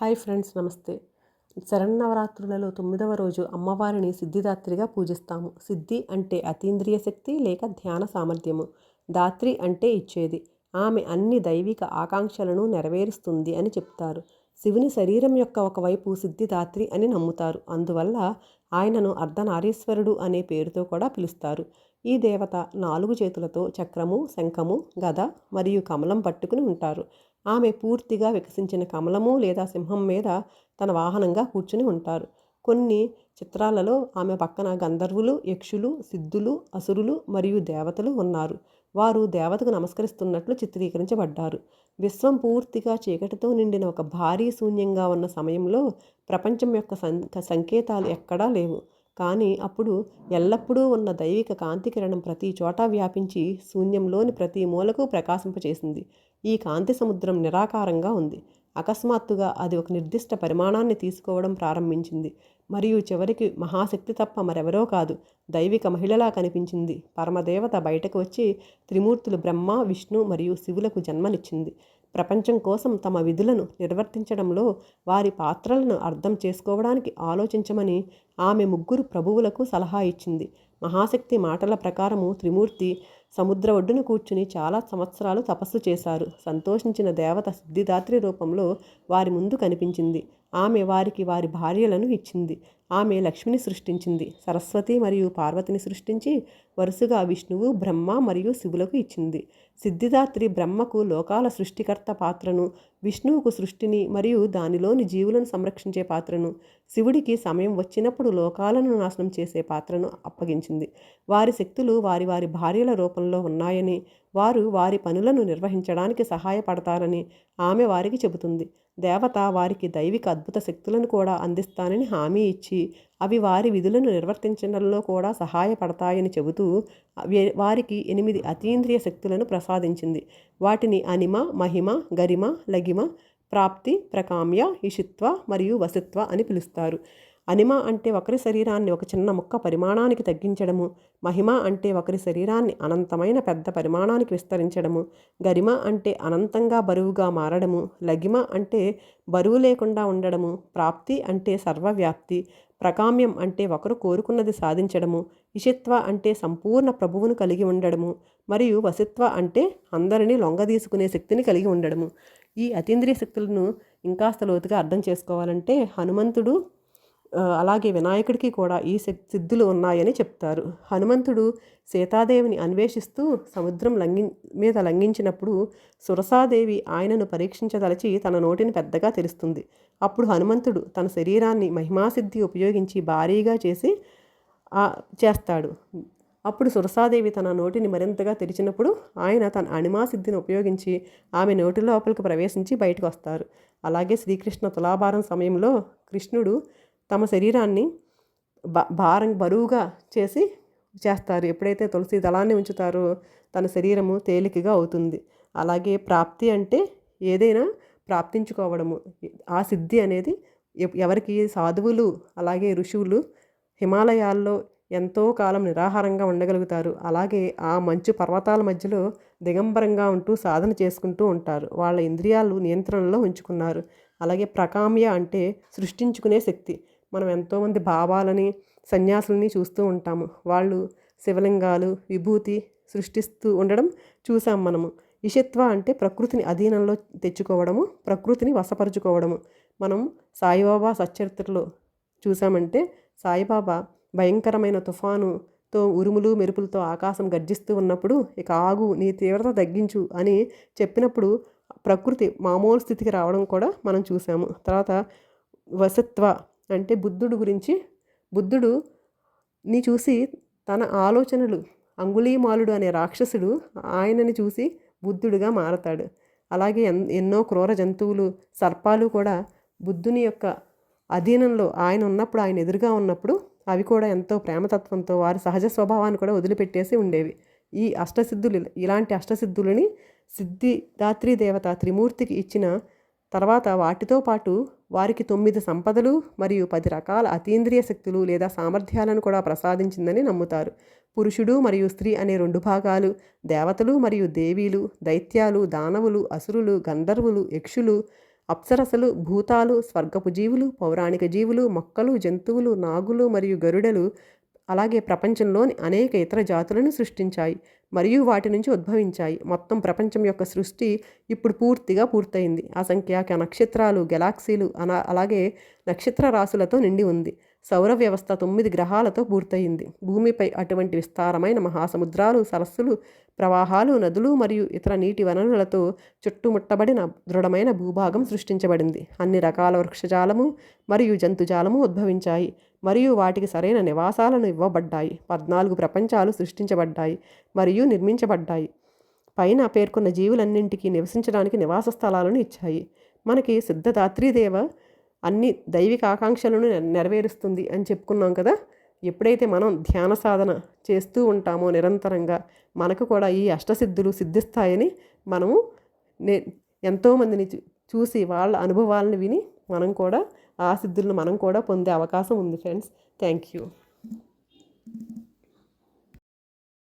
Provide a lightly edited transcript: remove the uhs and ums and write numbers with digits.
Hi friends, నమస్తే. శరన్నవరాత్రులలో 9వ రోజు అమ్మవారిని సిద్ధిదాత్రిగా పూజిస్తాము. సిద్ధి అంటే అతీంద్రియ శక్తి లేక ధ్యాన సామర్థ్యము. దాత్రి అంటే ఇచ్చేది. ఆమె అన్ని దైవిక ఆకాంక్షలను నెరవేరుస్తుంది అని చెప్తారు. శివుని శరీరం యొక్క ఒకవైపు సిద్ధిదాత్రి అని నమ్ముతారు. అందువల్ల ఆయనను అర్ధనారీశ్వరుడు అనే పేరుతో కూడా పిలుస్తారు. ఈ దేవత 4 చేతులతో చక్రము, శంఖము, గద మరియు కమలం పట్టుకుని ఉంటారు. ఆమె పూర్తిగా వికసించిన కమలము లేదా సింహం మీద తన వాహనంగా కూర్చుని ఉంటారు. కొన్ని చిత్రాలలో ఆమె పక్కన గంధర్వులు, యక్షులు, సిద్ధులు, అసురులు మరియు దేవతలు ఉన్నారు. వారు దేవతకు నమస్కరిస్తున్నట్లు చిత్రీకరించబడ్డారు. విశ్వం పూర్తిగా చీకటితో నిండిన ఒక భారీ శూన్యంగా ఉన్న సమయంలో ప్రపంచం యొక్క సంకేతాలు ఎక్కడా లేవు. కానీ అప్పుడు ఎల్లప్పుడూ ఉన్న దైవిక కాంతి కిరణం ప్రతి చోట వ్యాపించి శూన్యంలోని ప్రతి మూలకు ప్రకాశింపచేసింది. ఈ కాంతి సముద్రం నిరాకారంగా ఉంది. అకస్మాత్తుగా అది ఒక నిర్దిష్ట పరిమాణాన్ని తీసుకోవడం ప్రారంభించింది మరియు చివరికి మహాశక్తి తప్ప మరెవరో కాదు, దైవిక మహిళలా కనిపించింది. పరమదేవత బయటకు వచ్చి త్రిమూర్తులు బ్రహ్మ, విష్ణు మరియు శివులకు జన్మనిచ్చింది. ప్రపంచం కోసం తమ విధులను నిర్వర్తించడంలో వారి పాత్రలను అర్థం చేసుకోవడానికి ఆలోచించమని ఆమె 3 ప్రభువులకు సలహా ఇచ్చింది. మహాశక్తి మాటల ప్రకారము త్రిమూర్తి సముద్ర ఒడ్డున కూర్చుని చాలా సంవత్సరాలు తపస్సు చేశారు. సంతోషించిన దేవత సిద్ధిదాత్రి రూపంలో వారి ముందు కనిపించింది. ఆమె వారికి వారి భార్యలను ఇచ్చింది. ఆమె లక్ష్మిని సృష్టించింది. సరస్వతి మరియు పార్వతిని సృష్టించి వరుసగా విష్ణువు, బ్రహ్మ మరియు శివులకు ఇచ్చింది. సిద్ధిదాత్రి బ్రహ్మకు లోకాల సృష్టికర్త పాత్రను, విష్ణువుకు సృష్టిని మరియు దానిలోని జీవులను సంరక్షించే పాత్రను, శివుడికి సమయం వచ్చినప్పుడు లోకాలను నాశనం చేసే పాత్రను అప్పగించింది. వారి శక్తులు వారి వారి భార్యల రూపంలో ఉన్నాయని, వారు వారి పనులను నిర్వహించడానికి సహాయపడతారని ఆమె వారికి చెబుతుంది. దేవత వారికి దైవిక అద్భుత శక్తులను కూడా అందిస్తానని హామీ ఇచ్చి అవి వారి విధులను నిర్వర్తించడంలో కూడా సహాయపడతాయని చెబుతూ వారికి 8 అతీంద్రియ శక్తులను ప్రసాదించింది. వాటిని అనిమ, మహిమ, గరిమ, లగిమ, ప్రాప్తి, ప్రకామ్య, ఇషిత్వ మరియు వసిత్వ అని పిలుస్తారు. అనిమ అంటే ఒకరి శరీరాన్ని ఒక చిన్న ముక్క పరిమాణానికి తగ్గించడము. మహిమ అంటే ఒకరి శరీరాన్ని అనంతమైన పెద్ద పరిమాణానికి విస్తరించడము. గరిమ అంటే అనంతంగా బరువుగా మారడము. లగిమ అంటే బరువు లేకుండా ఉండడము. ప్రాప్తి అంటే సర్వవ్యాప్తి. ప్రకామ్యం అంటే ఒకరు కోరుకున్నది సాధించడము. ఇషిత్వ అంటే సంపూర్ణ ప్రభువును కలిగి ఉండడము. మరియు వసిత్వ అంటే అందరినీ లొంగదీసుకునే శక్తిని కలిగి ఉండడము. ఈ అతీంద్రియ శక్తులను ఇంకాస్త లోతుగా అర్థం చేసుకోవాలంటే హనుమంతుడు అలాగే వినాయకుడికి కూడా ఈ సిద్ధులు ఉన్నాయని చెప్తారు. హనుమంతుడు సీతాదేవిని అన్వేషిస్తూ సముద్రం మీద లంఘించినప్పుడు సురసాదేవి ఆయనను పరీక్షించదలచి తన నోటిని పెద్దగా తెరుస్తుంది. అప్పుడు హనుమంతుడు తన శరీరాన్ని మహిమాసిద్ధి ఉపయోగించి భారీగా చేస్తాడు. అప్పుడు సురసాదేవి తన నోటిని మరింతగా తెరిచినప్పుడు ఆయన తన అణిమాసిద్ధిని ఉపయోగించి ఆమె నోటి లోపలికి ప్రవేశించి బయటకు వస్తారు. అలాగే శ్రీకృష్ణ తులాభారం సమయంలో కృష్ణుడు తమ శరీరాన్ని బరువుగా చేస్తారు. ఎప్పుడైతే తులసి దళాన్ని ఉంచుతారో తన శరీరము తేలికగా అవుతుంది. అలాగే ప్రాప్తి అంటే ఏదైనా ప్రాప్తించుకోవడము. ఆ సిద్ధి అనేది ఎవరికి సాధువులు అలాగే ఋషువులు హిమాలయాల్లో ఎంతో కాలం నిరాహారంగా ఉండగలుగుతారు. అలాగే ఆ మంచు పర్వతాల మధ్యలో దిగంబరంగా ఉంటూ సాధన చేసుకుంటూ ఉంటారు. వాళ్ళ ఇంద్రియాలు నియంత్రణలో ఉంచుకున్నారు. అలాగే ప్రకామ్య అంటే సృష్టించుకునే శక్తి. మనం ఎంతోమంది బాబాలని, సన్యాసులని చూస్తూ ఉంటాము. వాళ్ళు శివలింగాలు, విభూతి సృష్టిస్తూ ఉండడం చూసాం మనము. ఇషిత్వ అంటే ప్రకృతిని అధీనంలో తెచ్చుకోవడము, ప్రకృతిని వశపరుచుకోవడము. మనం సాయిబాబా సచ్చరిత్రలో చూసామంటే సాయిబాబా భయంకరమైన తుఫానుతో ఉరుములు మెరుపులతో ఆకాశం గర్జిస్తూ ఉన్నప్పుడు ఇక ఆగు, నీ తీవ్రత తగ్గించు అని చెప్పినప్పుడు ప్రకృతి మామూలు స్థితికి రావడం కూడా మనం చూసాము. తర్వాత వసత్వ అంటే బుద్ధుడు గురించి, బుద్ధుడుని చూసి తన ఆలోచనలు అంగుళీమాలుడు అనే రాక్షసుడు ఆయనని చూసి బుద్ధుడిగా మారతాడు. అలాగే ఎన్నో క్రూర జంతువులు, సర్పాలు కూడా బుద్ధుని యొక్క అధీనంలో ఆయన ఉన్నప్పుడు, ఆయన ఎదురుగా ఉన్నప్పుడు అవి కూడా ఎంతో ప్రేమతత్వంతో వారి సహజ స్వభావాన్ని కూడా వదిలిపెట్టేసి ఉండేవి. ఈ ఇలాంటి అష్టసిద్ధులని సిద్ధిదాత్రి దేవత త్రిమూర్తికి ఇచ్చిన తర్వాత వాటితో పాటు వారికి 9 సంపదలు మరియు 10 రకాల అతీంద్రియ శక్తులు లేదా సామర్థ్యాలను కూడా ప్రసాదించిందని నమ్ముతారు. పురుషుడు మరియు స్త్రీ అనే 2 భాగాలు, దేవతలు మరియు దేవీలు, దైత్యాలు, దానవులు, అసురులు, గంధర్వులు, యక్షులు, అప్సరసలు, భూతాలు, స్వర్గపు జీవులు, పౌరాణిక జీవులు, మొక్కలు, జంతువులు, నాగులు మరియు గరుడలు, అలాగే ప్రపంచంలోని అనేక ఇతర జాతులను సృష్టించాయి మరియు వాటి నుంచి ఉద్భవించాయి. మొత్తం ప్రపంచం యొక్క సృష్టి ఇప్పుడు పూర్తిగా పూర్తయింది. అసంఖ్యాక నక్షత్రాలు, గెలాక్సీలు అలాగే నక్షత్ర రాశులతో నిండి ఉంది. సౌర వ్యవస్థ 9 గ్రహాలతో పూర్తయింది. భూమిపై అటువంటి విస్తారమైన మహాసముద్రాలు, సరస్సులు, ప్రవాహాలు, నదులు మరియు ఇతర నీటి వనరులతో చుట్టుముట్టబడిన దృఢమైన భూభాగం సృష్టించబడింది. అన్ని రకాల వృక్షజాలము మరియు జంతుజాలము ఉద్భవించాయి మరియు వాటికి సరైన నివాసాలను ఇవ్వబడ్డాయి. 14 ప్రపంచాలు సృష్టించబడ్డాయి మరియు నిర్మించబడ్డాయి. పైన పేర్కొన్న జీవులన్నింటికీ నివసించడానికి నివాస స్థలాలను ఇచ్చాయి. మనకి సిద్ధదాత్రీదేవ అన్ని దైవిక ఆకాంక్షలను నెరవేరుస్తుంది అని చెప్పుకున్నాం కదా. ఎప్పుడైతే మనం ధ్యాన సాధన చేస్తూ ఉంటామో నిరంతరంగా మనకు కూడా ఈ అష్టసిద్ధులు సిద్ధిస్తాయని మనము ఎంతోమందిని చూసి వాళ్ళ అనుభవాలను విని మనం కూడా ఆ సిద్ధులను మనం కూడా పొందే అవకాశం ఉంది ఫ్రెండ్స్. Thank you.